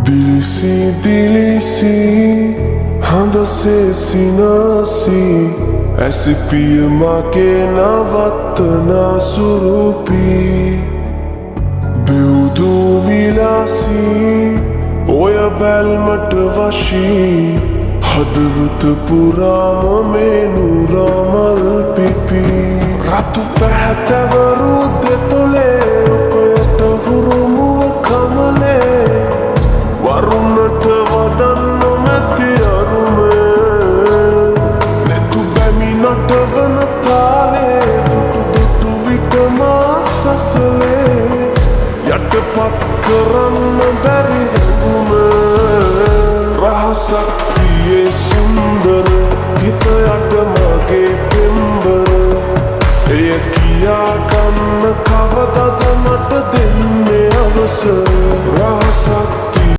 दिलिसी दिलिसी हंदसे सिनासी ऐसी पिय माँ के नवतना सुरूपी देवदू विलासी ओय बैलमट वशी हदवत पुराम मेनू रामल पिपी रातु පැහැතවරු දෙතොලේ උපයට හුරුමුව කමලේ වරුණට වදන්න මැති අරුමේ නැතු බැමි නටවන තාලේ දුටු දුටු විට මා සසලේ යටපත් කරන්න බැරි හැඟුමේ රහසක් තියේ සුන්දර හිත යට මගේ පෙම්බර එය කියා ගන්න කවදද මට දෙන්නේ අවසර